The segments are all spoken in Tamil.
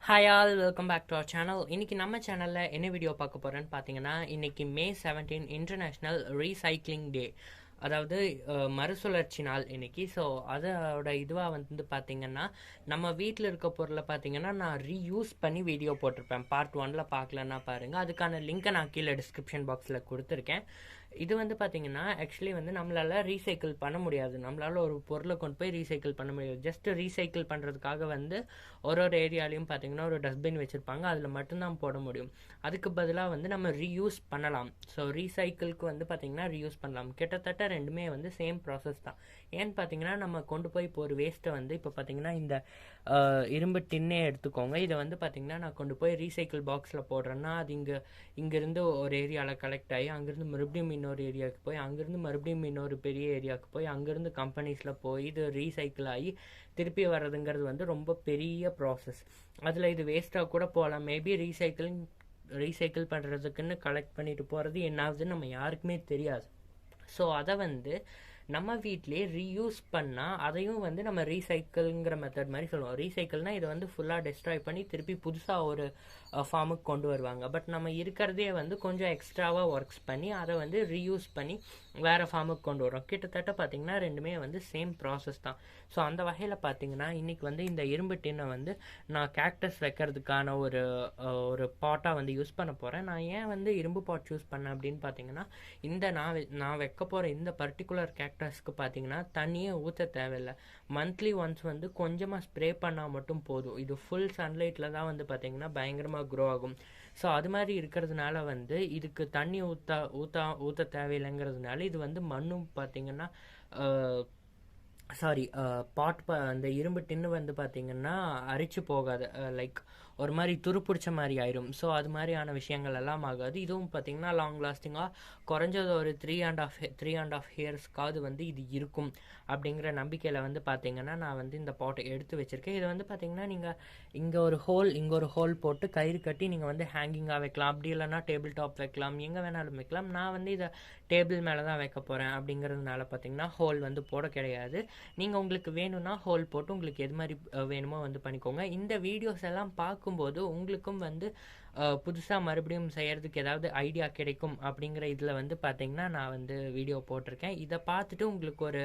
Hi all, welcome back to our channel. இன்னைக்கு நம்ம சேனலில் என்ன வீடியோ பார்க்க போகிறேன்னு பார்த்தீங்கன்னா, இன்னைக்கு மே 17 இன்டர்நேஷ்னல் ரீசைக்ளிங் டே. அதாவது மறுசுழற்சி நாள் இன்னைக்கு. ஸோ அதோட இதுவாக வந்து பார்த்தீங்கன்னா, நம்ம வீட்டில் இருக்க பொருளை பார்த்தீங்கன்னா நான் ரீயூஸ் பண்ணி வீடியோ போட்டிருப்பேன். பார்ட் 1ல் பார்க்கலன்னா பாருங்கள். அதுக்கான லிங்க்கை நான் கீழே டிஸ்கிரிப்ஷன் பாக்ஸில் கொடுத்துருக்கேன். இது வந்து பார்த்தீங்கன்னா ஆக்சுவலி வந்து நம்மளால் ரீசைக்கிள் பண்ண முடியாது. நம்மளால் ஒரு பொருளை கொண்டு போய் ரீசைக்கிள் பண்ண முடியாது. ஜஸ்ட் ரீசைக்கிள் பண்ணுறதுக்காக வந்து ஒரு ஏரியாலையும் பார்த்தீங்கன்னா ஒரு டஸ்ட்பின் வச்சுருப்பாங்க. அதில் மட்டும்தான் போட முடியும். அதுக்கு பதிலாக வந்து நம்ம ரீயூஸ் பண்ணலாம். ஸோ ரீசைக்கிளுக்கு வந்து பார்த்தீங்கன்னா ரீயூஸ் பண்ணலாம். கிட்டத்தட்ட ரெண்டுமே வந்து சேம் ப்ராசஸ் தான். ஏன்னு பார்த்தீங்கன்னா நம்ம கொண்டு போய் இப்போ ஒரு வேஸ்ட்டை வந்து இப்போ பார்த்தீங்கன்னா இந்த இரும்பு டின்னே எடுத்துக்கோங்க. இதை வந்து பார்த்தீங்கன்னா நான் கொண்டு போய் ரீசைக்கிள் பாக்ஸில் போடுறேன்னா அது இங்கேருந்து ஒரு ஏரியாவில் கலெக்ட் ஆகி அங்கேருந்து மறுபடியும் இன்னொரு ஏரியாவுக்கு போய் அங்கேருந்து மறுபடியும் இன்னொரு பெரிய ஏரியாவுக்கு போய் அங்கேருந்து கம்பெனிஸில் போய் இது ரீசைக்கிள் ஆகி திருப்பி வர்றதுங்கிறது வந்து ரொம்ப பெரிய ப்ராசஸ். அதில் இது வேஸ்ட்டாக கூட போகலாம். மேபி ரீசைக்கிள் பண்ணுறதுக்குன்னு கலெக்ட் பண்ணிட்டு போகிறது என்ன ஆகுதுன்னு நம்ம யாருக்குமே தெரியாது. ஸோ அதை வந்து நம்ம வீட்டிலே ரீயூஸ் பண்ணால் அதையும் வந்து நம்ம ரீசைக்கிள்ங்கிற மெத்தட் மாதிரி சொல்லுவோம். ரீசைக்கிள்னால் இதை வந்து ஃபுல்லாக டெஸ்ட்ராய் பண்ணி திருப்பி புதுசாக ஒரு ஃபார்முக்கு கொண்டு வருவாங்க. பட் நம்ம இருக்கிறதே வந்து கொஞ்சம் எக்ஸ்ட்ராவாக ஒர்க்ஸ் பண்ணி அதை வந்து ரீயூஸ் பண்ணி வேறு ஃபார்முக்கு கொண்டு வரோம். கிட்டத்தட்ட பார்த்திங்கன்னா ரெண்டுமே வந்து சேம் ப்ராசஸ் தான். ஸோ அந்த வகையில் பார்த்திங்கன்னா இன்றைக்கி வந்து இந்த இரும்பு டின்னை வந்து நான் கேக்டஸ் வைக்கிறதுக்கான ஒரு பாட்டாக வந்து யூஸ் பண்ண போகிறேன். நான் ஏன் வந்து இரும்பு பாட் யூஸ் பண்ணேன் அப்படின்னு பார்த்தீங்கன்னா, இந்த நான் வைக்க போகிற இந்த பர்டிகுலர் கேக்டஸ்க்கு பார்த்தீங்கன்னா தண்ணியே ஊற்ற தேவையில்லை. மந்த்லி ஒன்ஸ் வந்து கொஞ்சமாக ஸ்ப்ரே பண்ணால் மட்டும் போதும். இது ஃபுல் சன்லைட்டில் தான் வந்து பார்த்திங்கன்னா பயங்கரமாக க்ரோ ஆகும். ஸோ அது மாதிரி இருக்கிறதுனால வந்து இதுக்கு தண்ணி ஊற்ற தேவையில்லைங்கிறதுனால இது வந்து மண்ணும் பார்த்திங்கன்னா அந்த இரும்பு டின்னு வந்து பார்த்திங்கன்னா அரிச்சு போகாது. லைக் ஒரு மாதிரி துருப்பிடிச்ச மாதிரி ஆயிரும். ஸோ அது மாதிரியான விஷயங்கள் எல்லாம் ஆகாது. இதுவும் பார்த்திங்கன்னா லாங் லாஸ்டிங்காக குறைஞ்சது ஒரு 3.5 இயர்ஸ்க்காவது வந்து இது இருக்கும் அப்படிங்கிற நம்பிக்கையில் வந்து பார்த்திங்கன்னா நான் வந்து இந்த பாட்டை எடுத்து வச்சுருக்கேன். இதை வந்து பார்த்திங்கன்னா நீங்கள் இங்கே ஒரு ஹோல் போட்டு கயிறு கட்டி நீங்கள் வந்து ஹேங்கிங்காக வைக்கலாம். அப்படி இல்லைன்னா டேபிள் டாப் வைக்கலாம், எங்கே வேணாலும் வைக்கலாம். நான் வந்து இதை டேபிள் மேலே தான் வைக்க போகிறேன். அப்படிங்கிறதுனால பார்த்திங்கன்னா ஹோல் வந்து போட கிடையாது. நீங்கள் உங்களுக்கு வேணும்னா ஹோல் போட்டு உங்களுக்கு எது மாதிரி வேணுமோ வந்து பண்ணிக்கோங்க. இந்த வீடியோஸ் எல்லாம் பார்க்கும்போது உங்களுக்கும் வந்து புதுசாக மறுபடியும் செய்கிறதுக்கு ஏதாவது ஐடியா கிடைக்கும் அப்படிங்கிற இதில் வந்து பார்த்திங்கன்னா நான் வந்து வீடியோ போட்டிருக்கேன். இதை பார்த்துட்டு உங்களுக்கு ஒரு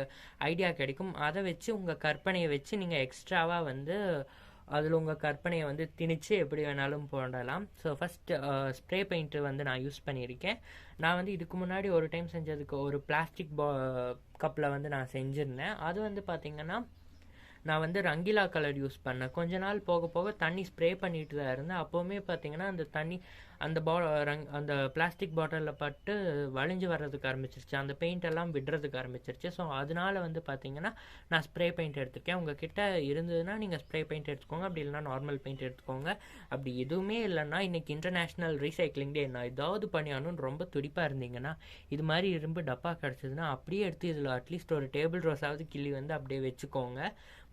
ஐடியா கிடைக்கும். அதை வச்சு உங்கள் கற்பனையை வச்சு நீங்கள் எக்ஸ்ட்ராவாக வந்து அதில் உங்கள் கற்பனையை வந்து திணிச்சு எப்படி வேணாலும் போடலாம். ஸோ ஃபஸ்ட்டு ஸ்ப்ரே பெயிண்ட்டு வந்து நான் யூஸ் பண்ணியிருக்கேன். நான் வந்து இதுக்கு முன்னாடி ஒரு டைம் செஞ்சதுக்கு ஒரு பிளாஸ்டிக் கப்பில் வந்து நான் செஞ்சுருந்தேன். அது வந்து பார்த்திங்கன்னா நான் வந்து ரங்கிலா கலர் யூஸ் பண்ணேன். கொஞ்ச நாள் போக போக தண்ணி ஸ்ப்ரே பண்ணிட்டு தான் இருந்தேன். அப்போவுமே பார்த்திங்கன்னா அந்த தண்ணி அந்த பிளாஸ்டிக் பாட்டிலில் பட்டு வழிஞ்சு வர்றதுக்கு ஆரம்பிச்சிருச்சு. அந்த பெயிண்ட் எல்லாம் விடுறதுக்கு ஆரம்பிச்சிருச்சு. ஸோ அதனால வந்து பார்த்திங்கன்னா நான் ஸ்ப்ரே பெயிண்ட் எடுத்துருக்கேன். உங்கள் கிட்ட இருந்ததுன்னா நீங்கள் ஸ்ப்ரே பெயிண்ட் எடுத்துக்கோங்க. அப்படி இல்லைனா நார்மல் பெயிண்ட் எடுத்துக்கோங்க. அப்படி எதுவுமே இல்லைன்னா இன்றைக்கி இன்டர்நேஷ்னல் ரீசைக்ளிங் டே. நான் ஏதாவது பண்ணியானுன்னு ரொம்ப துடிப்பாக இருந்தீங்கன்னா இது மாதிரி இரும்பு டப்பா கிடச்சிதுன்னா அப்படியே எடுத்து இதில் அட்லீஸ்ட் ஒரு டேபிள் ரோஸாவது கிள்ளி வந்து அப்படியே வச்சுக்கோங்க.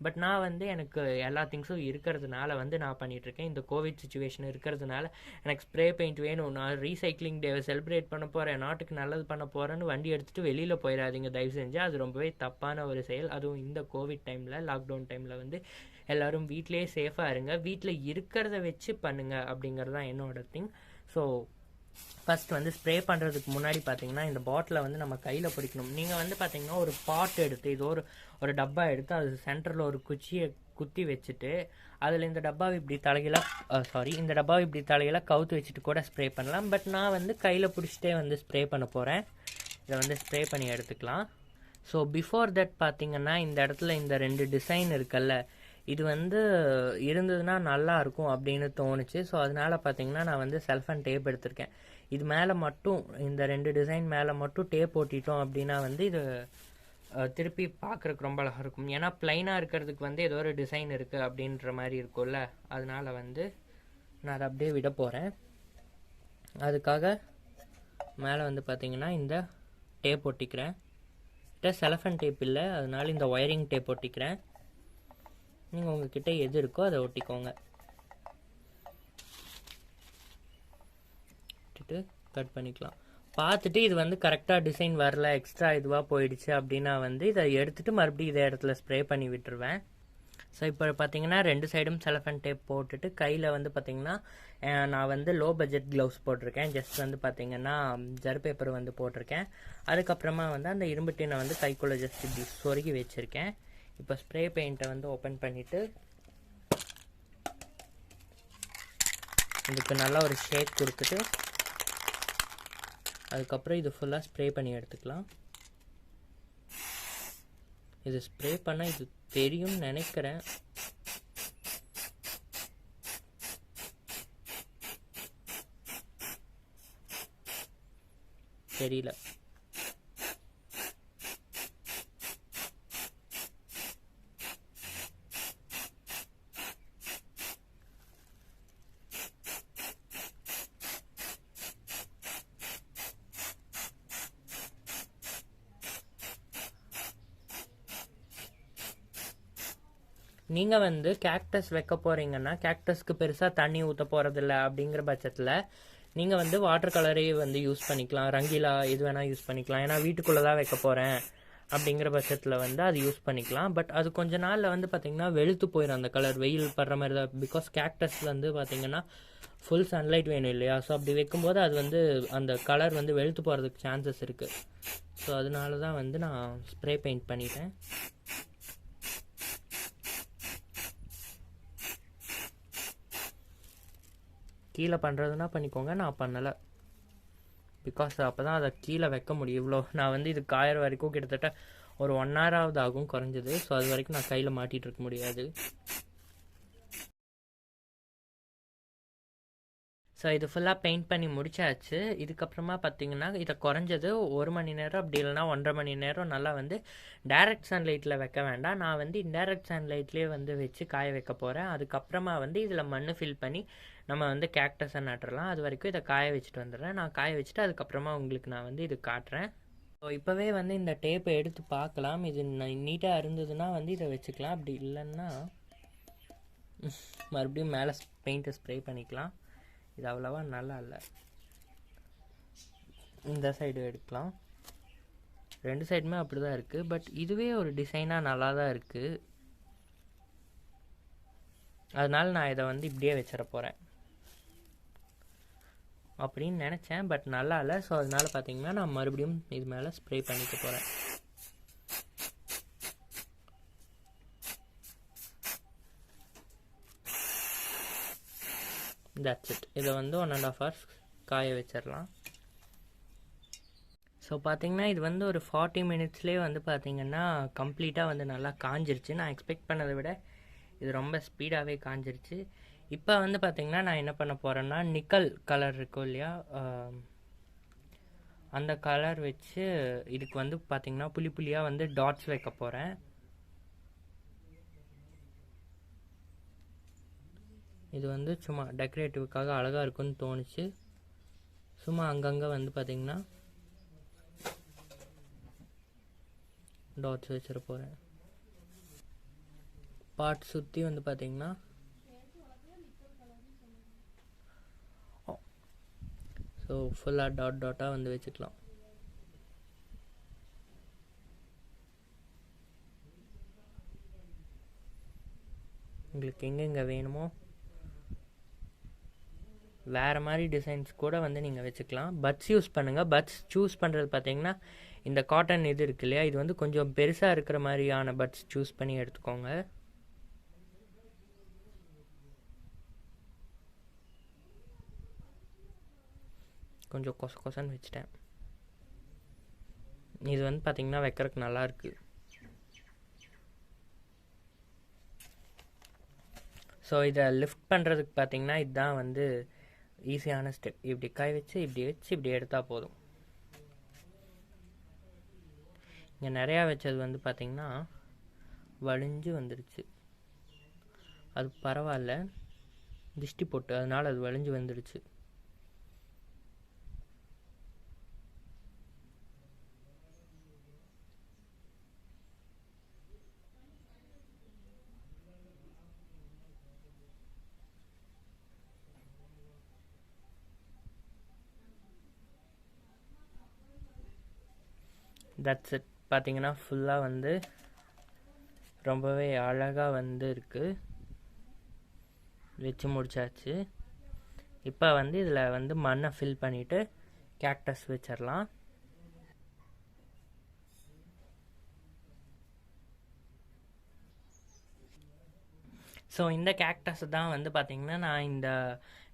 பட் நான் வந்து எனக்கு எல்லா திங்ஸும் இருக்கிறதுனால வந்து நான் பண்ணிகிட்ருக்கேன். இந்த கோவிட் சுச்சுவேஷன் இருக்கிறதுனால எனக்கு ஸ்ப்ரே பெயிண்ட் வேணும், நான் ரீசைக்ளிங் டேவை செலிப்ரேட் பண்ண போகிறேன், நாட்டுக்கு நல்லது பண்ண போகிறேன்னு வண்டி எடுத்துகிட்டு வெளியில் போயிடாதீங்க தயவு செஞ்சு. அது ரொம்பவே தப்பான ஒரு செயல். அதுவும் இந்த கோவிட் டைமில், லாக்டவுன் டைமில் வந்து எல்லோரும் வீட்டிலே சேஃபாக இருங்க. வீட்டில் இருக்கிறத வச்சு பண்ணுங்கள் அப்படிங்கிறது தான் என்னோட திங். ஸோ ஃபஸ்ட் வந்து ஸ்ப்ரே பண்ணுறதுக்கு முன்னாடி பார்த்தீங்கன்னா இந்த பாட்டிலை வந்து நம்ம கையில் பிடிக்கணும். நீங்கள் வந்து பார்த்தீங்கன்னா ஒரு பாட் எடுத்து இது ஒரு டப்பா எடுத்து அது சென்டரில் ஒரு குச்சியை குத்தி வச்சுட்டு அதில் இந்த டப்பாவை இப்படி தலைகளாக கவுத்து வச்சுட்டு கூட ஸ்ப்ரே பண்ணலாம். பட் நான் வந்து கையில் பிடிச்சிட்டே வந்து ஸ்ப்ரே பண்ண போகிறேன். இதை வந்து ஸ்ப்ரே பண்ணி எடுத்துக்கலாம். ஸோ பிஃபோர் தட் பார்த்திங்கன்னா இந்த இடத்துல இந்த 2 டிசைன் இருக்குல்ல, இது வந்து இருந்ததுன்னா நல்லா இருக்கும் அப்படின்னு தோணுச்சு. ஸோ அதனால் பார்த்திங்கன்னா நான் வந்து செல்ஃபன் டேப் எடுத்திருக்கேன். இது மேலே மட்டும் இந்த 2 டிசைன் மேலே மட்டும் டேப் ஓட்டிட்டோம் அப்படின்னா வந்து இது திருப்பி பார்க்குறதுக்கு ரொம்ப அழகாக இருக்கும். ஏன்னா ப்ளைனாக இருக்கிறதுக்கு வந்து ஏதோ ஒரு டிசைன் இருக்குது அப்படின்ற மாதிரி இருக்கும்ல, அதனால் வந்து நான் அதை அப்படியே விட போகிறேன். அதுக்காக மேலே வந்து பார்த்திங்கன்னா இந்த டேப் ஒட்டிக்கிறேன். செலஃபன் டேப் இல்லை, அதனால இந்த ஒயரிங் டேப் ஒட்டிக்கிறேன். நீங்கள் உங்ககிட்ட எது இருக்கோ அதை ஒட்டிக்கோங்க. கட் பண்ணிக்கலாம். பார்த்துட்டு இது வந்து கரெக்டாக டிசைன் வரல, எக்ஸ்ட்ரா இதுவாக போயிடுச்சு அப்படின்னா வந்து இதை எடுத்துகிட்டு மறுபடியும் இதே இடத்துல ஸ்ப்ரே பண்ணி விட்டுருவேன். ஸோ இப்போ பார்த்தீங்கன்னா 2 சைடும் செலஃபன் டேப் போட்டுட்டு கையில் வந்து பார்த்தீங்கன்னா நான் வந்து லோ பட்ஜெட் க்ளவுஸ் போட்டிருக்கேன். ஜஸ்ட் வந்து பார்த்தீங்கன்னா ஜர் பேப்பர் வந்து போட்டிருக்கேன். அதுக்கப்புறமா வந்து அந்த இரும்பு டின்னை வந்து கைக்குள்ளே ஜஸ்ட் இப்படி சொருகி வச்சுருக்கேன். இப்போ ஸ்ப்ரே பெயிண்ட்டை வந்து ஓப்பன் பண்ணிவிட்டு இதுக்கு நல்லா ஒரு ஷேக் கொடுத்துட்டு அதுக்கப்புறம் இது ஃபுல்லாக ஸ்ப்ரே பண்ணி எடுத்துக்கலாம். இது ஸ்ப்ரே பண்ணால் இது தெரியும்னு நினைக்கிறேன். தெரியல. நீங்கள் வந்து கேக்டஸ் வைக்க போகிறீங்கன்னா கேக்டஸ்க்கு பெருசாக தண்ணி ஊற்ற போகிறதில்ல அப்படிங்கிற பட்சத்தில் நீங்கள் வந்து வாட்டர் கலரே வந்து யூஸ் பண்ணிக்கலாம். ரங்கீலா எது வேணால் யூஸ் பண்ணிக்கலாம். ஏன்னா வீட்டுக்குள்ளே தான் வைக்க போகிறேன் அப்படிங்கிற பட்சத்தில் வந்து அது யூஸ் பண்ணிக்கலாம். பட் அது கொஞ்ச நாளில் வந்து பார்த்திங்கன்னா வெளுத்து போயிடும் அந்த கலர், வெயில் படுற மாதிரி தான். பிகாஸ் கேக்டஸ் வந்து பார்த்திங்கன்னா ஃபுல் சன்லைட் வேணும் இல்லையா? ஸோ அப்படி வைக்கும்போது அது வந்து அந்த கலர் வந்து வெளுத்து போகிறதுக்கு சான்சஸ் இருக்குது. ஸோ அதனால தான் வந்து நான் ஸ்ப்ரே பெயிண்ட் பண்ணிட்டேன். கீழே பண்ணுறதுனா பண்ணிக்கோங்க, நான் பண்ணலை. பிகாஸ் அப்போ தான் அதை கீழே வைக்க முடியும். இவ்வளோ நான் வந்து இது காயிற வரைக்கும் கிட்டத்தட்ட ஒரு 1 hour ஆகும் குறைஞ்சது. ஸோ அது வரைக்கும் நான் கையில் மாட்டிகிட்டு இருக்க முடியாது. ஸோ இது ஃபுல்லாக பெயிண்ட் பண்ணி முடிச்சாச்சு. இதுக்கப்புறமா பார்த்தீங்கன்னா இதை குறைஞ்சது 1 மணி நேரம் அப்படி இல்லைனா 1.5 மணி நேரம் நல்லா வந்து டைரக்ட் சன்லைட்டில் வைக்க வேண்டாம். நான் வந்து இன்டைரக்ட் சன்லைட்லேயே வந்து வச்சு காய வைக்க போகிறேன். அதுக்கப்புறமா வந்து இதில் மண் ஃபில் பண்ணி நம்ம வந்து கேக்டஸை நட்டுறலாம். அது வரைக்கும் இதை காய வச்சுட்டு வந்துடுறேன். நான் காய வச்சுட்டு அதுக்கப்புறமா உங்களுக்கு நான் வந்து இது காட்டுறேன். ஸோ இப்போவே வந்து இந்த டேப்பை எடுத்து பார்க்கலாம். இது நீட்டாக இருந்ததுன்னா வந்து இதை வச்சுக்கலாம். அப்படி இல்லைன்னா மறுபடியும் மேலே பெயிண்ட்டை ஸ்ப்ரே பண்ணிக்கலாம். இது அவ்வளோவா நல்லா இல்லை. இந்த சைடு எடுக்கலாம். 2 சைடுமே அப்படி தான் இருக்குது. பட் இதுவே ஒரு டிசைனாக நல்லா தான் இருக்குது. அதனால் நான் இதை வந்து இப்படியே வச்சிட போகிறேன் அப்படின்னு நினச்சேன். பட் நல்லா இல்லை. ஸோ அதனால் பார்த்தீங்கன்னா நான் மறுபடியும் இது மேலே ஸ்ப்ரே பண்ணிக்க போகிறேன். That's it. இதை வந்து 1.5 hours காய வச்சிடலாம். ஸோ பார்த்தீங்கன்னா இது வந்து ஒரு 40 minutesலேயே வந்து பார்த்தீங்கன்னா கம்ப்ளீட்டாக வந்து நல்லா காஞ்சிருச்சு. நான் எக்ஸ்பெக்ட் பண்ணதை விட இது ரொம்ப ஸ்பீடாகவே காஞ்சிருச்சு. இப்போ வந்து பார்த்தீங்கன்னா நான் என்ன பண்ண போகிறேன்னா நிக்கல் கலர் இருக்கும் இல்லையா, அந்த கலர் வச்சு இதுக்கு வந்து பார்த்தீங்கன்னா புள்ளியாக வந்து டாட்ஸ் வைக்க போகிறேன். இது வந்து சும்மா டெக்கரேட்டிவ்க்காக அழகாக இருக்குன்னு தோணுச்சு. சும்மா அங்கங்கே வந்து பார்த்திங்கன்னா டாட்ஸ் வச்சிட போகிறேன். பார்ட் சுற்றி வந்து பார்த்திங்கன்னா ஸோ ஃபுல்லாக டாட்டாக வந்து வச்சுக்கலாம். உங்களுக்கு எங்கெங்கே வேணுமோ வேறு மாதிரி டிசைன்ஸ் கூட வந்து நீங்கள் வச்சுக்கலாம். பட்ஸ் யூஸ் பண்ணுங்கள். பட்ஸ் சூஸ் பண்ணுறது பார்த்தீங்கன்னா இந்த காட்டன் இது இருக்கு இல்லையா, இது வந்து கொஞ்சம் பெருசாக இருக்கிற மாதிரியான பட்ஸ் சூஸ் பண்ணி எடுத்துக்கோங்க. கொஞ்சம் கொசன்னு வச்சுட்டேன். இது வந்து பார்த்திங்கன்னா வைக்கிறதுக்கு நல்லாயிருக்கு. ஸோ இதை லிஃப்ட் பண்ணுறதுக்கு பார்த்திங்கன்னா இதுதான் வந்து ஈஸியான ஸ்டெப். இப்படி காய் வச்சு இப்படி எடுத்தால் போதும். இங்கே நிறையா வச்சது வந்து பார்த்திங்கன்னா வலிஞ்சு வந்துடுச்சு. அது பரவாயில்ல, திஷ்டி போட்டு அதனால் அது வலிஞ்சு வந்துடுச்சு. That's it. பார்த்தீங்கன்னா ஃபுல்லாக வந்து ரொம்பவே அழகாக வந்து இருக்குது. வச்சு முடிச்சாச்சு. இப்போ வந்து இதில் வந்து மண்ணை ஃபில் பண்ணிவிட்டு கேக்டஸ் வச்சிடலாம். ஸோ இந்த கேக்டஸ் தான் வந்து பார்த்திங்கன்னா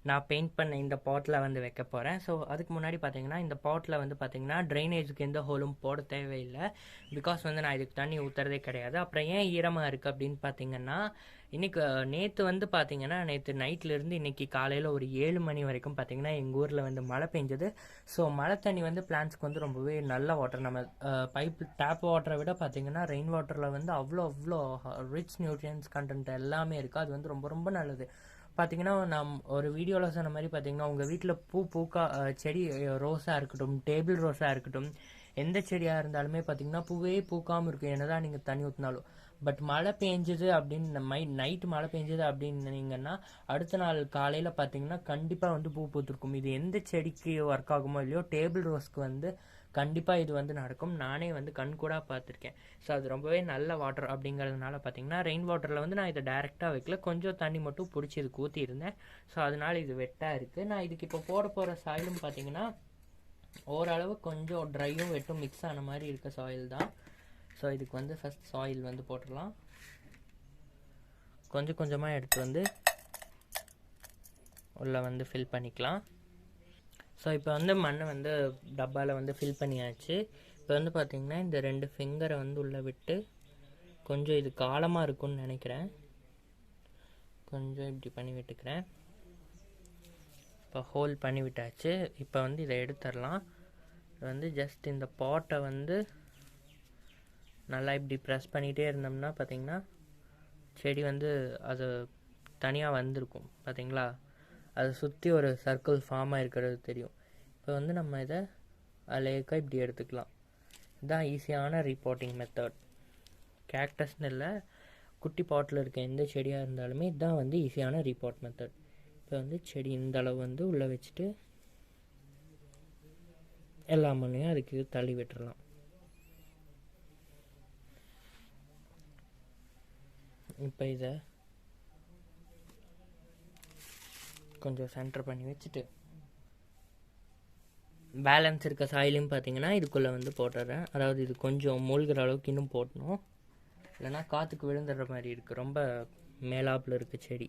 நான் பெயிண்ட் பண்ண இந்த பாட்டில் வந்து வைக்க போகிறேன். ஸோ அதுக்கு முன்னாடி பார்த்தீங்கன்னா இந்த பாட்டில் வந்து பார்த்திங்கன்னா ட்ரைனேஜுக்கு எந்த ஹோலும் போட தேவையில்லை. பிகாஸ் வந்து நான் இதுக்கு தண்ணி ஊற்றுறதே கிடையாது. அப்புறம் ஏன் ஈரமாக இருக்குது அப்படின்னு பார்த்தீங்கன்னா, நேற்று வந்து பார்த்திங்கன்னா நேற்று நைட்லேருந்து இன்றைக்கி காலையில் ஒரு 7 மணி வரைக்கும் பார்த்திங்கன்னா எங்கள் ஊரில் வந்து மழை பெஞ்சது. ஸோ மழை தண்ணி வந்து பிளான்ட்ஸ்க்கு வந்து ரொம்பவே நல்ல வாட்டர். நம்ம பைப் டேப் வாட்டரை விட பார்த்திங்கன்னா ரெயின் வாட்டரில் வந்து அவ்வளோ ரிச் நியூட்ரியன்ஸ் கண்டென்ட் எல்லாமே இருக்குது. அது வந்து ரொம்ப ரொம்ப நல்லது. பார்த்திங்கன்னா நான் ஒரு வீடியோவில் சொன்ன மாதிரி பார்த்திங்கன்னா உங்கள் வீட்டில் செடி ரோஸாக இருக்கட்டும், டேபிள் ரோஸாக இருக்கட்டும், எந்த செடியாக இருந்தாலுமே பார்த்திங்கன்னா பூவே பூக்காமல் இருக்கும் என்னதான் நீங்கள் தண்ணி ஊற்றினாலும். பட் மழை பெஞ்சுது அப்படின்னு நைட்டு மழை பெஞ்சுது அப்படின்னீங்கன்னா அடுத்த நாள் காலையில் பார்த்தீங்கன்னா கண்டிப்பாக வந்து பூ பூத்துருக்கும். இது எந்த செடிக்கு ஒர்க் ஆகுமோ இல்லையோ, டேபிள் ரோஸ்க்கு வந்து கண்டிப்பாக இது வந்து நடக்கும். நானே வந்து கண்கூடாக பார்த்துருக்கேன். ஸோ அது ரொம்பவே நல்ல வாட்டர் அப்படிங்கிறதுனால பார்த்தீங்கன்னா ரெயின் வாட்டரில் வந்து நான் இதை டைரெக்டாக வைக்கல, கொஞ்சம் தண்ணி மட்டும் பிடிச்சி இதுக்கு ஊற்றிருந்தேன். ஸோ அதனால இது வெட்டாக இருக்குது. நான் இதுக்கு இப்போ போட போகிற சாயிலும் பார்த்தீங்கன்னா ஓரளவு கொஞ்சம் ட்ரையும் வெட்டும் மிக்ஸ் ஆன மாதிரி இருக்க சாயில் தான். ஸோ இதுக்கு வந்து ஃபஸ்ட் சாயில் வந்து போட்டுடலாம். கொஞ்சம் கொஞ்சமாக எடுத்து வந்து உள்ளே வந்து ஃபில் பண்ணிக்கலாம். ஸோ இப்போ வந்து மண்ணை வந்து டப்பாவில் வந்து ஃபில் பண்ணியாச்சு. இப்போ வந்து பார்த்திங்கன்னா இந்த 2 ஃபிங்கரை வந்து உள்ளே விட்டு கொஞ்சம் இது காலமாக இருக்கும்னு நினைக்கிறேன், கொஞ்சம் இப்படி பண்ணி விட்டுக்கிறேன். இப்போ ஹோல் பண்ணி விட்டாச்சு. இப்போ வந்து இதை எடுத்துடலாம். வந்து ஜஸ்ட் இந்த பாட்டை வந்து நல்லா இப்படி ப்ரெஸ் பண்ணிகிட்டே இருந்தோம்னா பார்த்திங்கன்னா செடி வந்து அது தனியாக வந்திருக்கும். பார்த்திங்களா, அதை சுற்றி ஒரு சர்க்கிள் ஃபார்ம் ஆகிருக்கிறது தெரியும். இப்போ வந்து நம்ம இதை அலேக்காக இப்படி எடுத்துக்கலாம். இதுதான் ஈஸியான ரீபாட்டிங் மெத்தட். கேக்டஸ்னு இல்லை, குட்டி பாட்டில் இருக்க எந்த செடியாக இருந்தாலுமே இதுதான் வந்து ஈஸியான ரீபாட் மெத்தட். இப்போ வந்து செடி இந்த அளவு வந்து உள்ளே வச்சுட்டு எல்லா மண்ணையும் அதுக்கு தள்ளி விட்டுறலாம். இப்போ இதை கொஞ்சம் சென்டர் பண்ணி வச்சுட்டு பேலன்ஸ் இருக்க சாயிலையும் பார்த்தீங்கன்னா இதுக்குள்ளே வந்து போட்டுறேன். அதாவது இது கொஞ்சம் மூழ்கிற அளவுக்கு இன்னும் போட்டணும், இல்லைன்னா காற்றுக்கு விழுந்துடுற மாதிரி இருக்குது. ரொம்ப மேலாப்பில் இருக்குது செடி.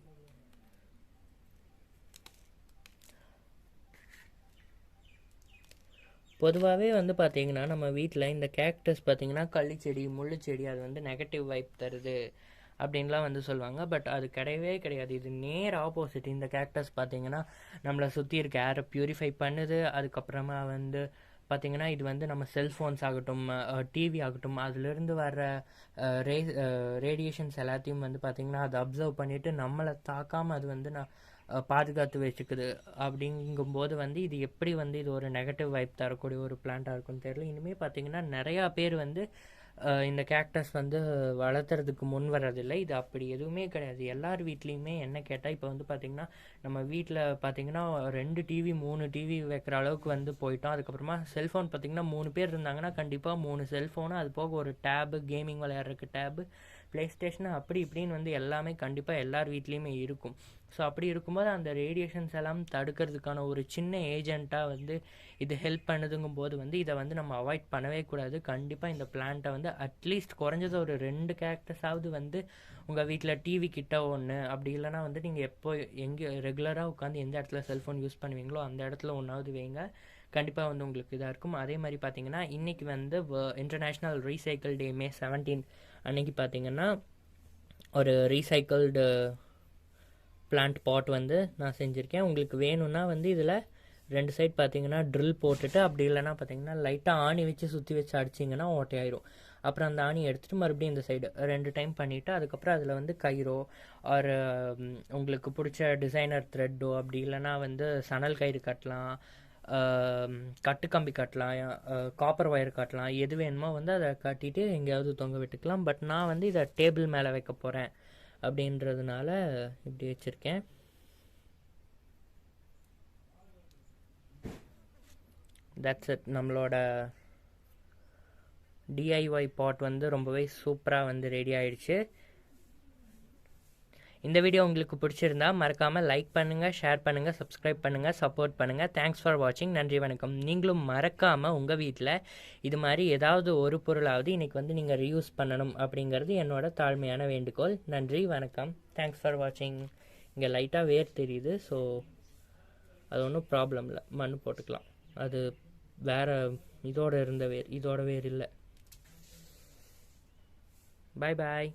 பொதுவாகவே வந்து பார்த்திங்கன்னா நம்ம வீட்டில் இந்த கேக்டஸ் பார்த்திங்கன்னா கள்ளிச்செடி, முள்ளுச்செடி அது வந்து நெகட்டிவ் வைப் தருது அப்படின்லாம் வந்து சொல்லுவாங்க. பட் அது கிடையவே கிடையாது. இது நேர் ஆப்போசிட். இந்த கேக்டஸ் பார்த்திங்கன்னா நம்மளை சுற்றி இருக்க ஏரை ப்யூரிஃபை பண்ணுது. அதுக்கப்புறமா வந்து பார்த்திங்கன்னா இது வந்து நம்ம செல்ஃபோன்ஸ் ஆகட்டும், டிவி ஆகட்டும், அதுலேருந்து வர்ற ரேடியேஷன்ஸ் எல்லாத்தையும் வந்து பார்த்திங்கன்னா அதை அப்சர்வ் பண்ணிவிட்டு நம்மளை தாக்காமல் அது வந்து பாதுகாத்து வச்சுக்குது. அப்படிங்கும்போது வந்து இது எப்படி வந்து இது ஒரு நெகட்டிவ் வைப் தரக்கூடிய ஒரு பிளான்ட்டாக இருக்குன்னு தெரியல. இனிமேல் பார்த்திங்கன்னா நிறையா பேர் வந்து இந்த கேக்டஸ் வந்து வளர்த்துறதுக்கு முன் வர்றதில்லை. இது அப்படி எதுவுமே கிடையாது. எல்லார் வீட்லேயுமே என்ன கேட்டால் இப்போ வந்து பார்த்திங்கன்னா நம்ம வீட்டில் பார்த்திங்கன்னா 2 டிவி 3 டிவி வைக்கிற அளவுக்கு வந்து போயிட்டோம். அதுக்கப்புறமா செல்ஃபோன் பார்த்திங்கன்னா 3 பேர் இருந்தாங்கன்னா கண்டிப்பாக 3 செல்ஃபோனு, அது போக ஒரு டேபு, கேமிங் விளையாடுறதுக்கு டேபு, ப்ளே ஸ்டேஷனு, அப்படி இப்படின்னு வந்து எல்லாமே கண்டிப்பாக எல்லார் வீட்லேயுமே இருக்கும். ஸோ அப்படி இருக்கும்போது அந்த ரேடியேஷன்ஸ் எல்லாம் தடுக்கிறதுக்கான ஒரு சின்ன ஏஜெண்ட்டாக வந்து இது ஹெல்ப் பண்ணுதுங்கும் போது வந்து இதை வந்து நம்ம அவாய்ட் பண்ணவே கூடாது. கண்டிப்பாக இந்த பிளான்ட்டை வந்து அட்லீஸ்ட் குறைஞ்சது ஒரு 2 கேக்டஸாவது வந்து உங்கள் வீட்டில் டிவி கிட்ட ஒன்று, அப்படி இல்லைனா வந்து நீங்கள் எப்போ எங்கே ரெகுலராக உட்காந்து எந்த இடத்துல செல்ஃபோன் யூஸ் பண்ணுவீங்களோ அந்த இடத்துல ஒன்றாவது வைங்க. கண்டிப்பாக வந்து உங்களுக்கு இதாக இருக்கும். அதே மாதிரி பார்த்திங்கன்னா இன்றைக்கி வந்து இன்டர்நேஷ்னல் ரீசைக்கிள் டே மே 17 அன்றைக்கி பார்த்திங்கன்னா ஒரு ரீசைக்கிள்டு பிளான்ட் பாட் வந்து நான் செஞ்சுருக்கேன். உங்களுக்கு வேணும்னா வந்து இதில் 2 சைட் பார்த்தீங்கன்னா ட்ரில் போட்டுட்டு, அப்படி இல்லைனா பார்த்தீங்கன்னா லைட்டாக ஆணி வச்சு சுற்றி வச்சு அடிச்சிங்கன்னா ஓட்டையாயிரும். அப்புறம் அந்த ஆணி எடுத்துகிட்டு மறுபடியும் இந்த சைடு 2 டைம் பண்ணிவிட்டு அதுக்கப்புறம் அதில் வந்து கயிறோ ஒரு உங்களுக்கு பிடிச்ச டிசைனர் த்ரெட்டோ, அப்படி இல்லைனா வந்து சணல் கயிறு கட்டலாம், கட்டுக்கம்பி கட்டலாம், காப்பர் ஒயர் கட்டலாம், எது வேணுமோ வந்து அதை கட்டிட்டு எங்கேயாவது தொங்க விட்டுக்கலாம். பட் நான் வந்து இதை டேபிள் மேலே வைக்க போகிறேன் அப்படின்றதுனால இப்படி வச்சுருக்கேன். That's it. நம்மளோட டிஐஒய் பாட் வந்து ரொம்பவே சூப்பராக வந்து ரெடி ஆயிடுச்சு. இந்த வீடியோ உங்களுக்கு பிடிச்சிருந்தா மறக்காமல் லைக் பண்ணுங்கள், ஷேர் பண்ணுங்கள், சப்ஸ்கிரைப் பண்ணுங்கள், சப்போர்ட் பண்ணுங்கள். தேங்க்ஸ் ஃபார் வாட்சிங். நன்றி, வணக்கம். நீங்களும் மறக்காமல் உங்கள் வீட்டில் இது மாதிரி ஏதாவது ஒரு பொருளாவது இன்றைக்கி வந்து நீங்கள் ரீயூஸ் பண்ணணும் அப்படிங்கிறது என்னோட தாழ்மையான வேண்டுகோள். நன்றி, வணக்கம். தேங்க்ஸ் ஃபார் வாட்சிங். இங்கே லைட்டாக வேர் தெரியுது, ஸோ அது ஒன்றும் ப்ராப்ளம் இல்லை, மண் போட்டுக்கலாம். அது வேறு இதோட இருந்த வேர், இதோட வேர் இல்லை. பாய் பாய்.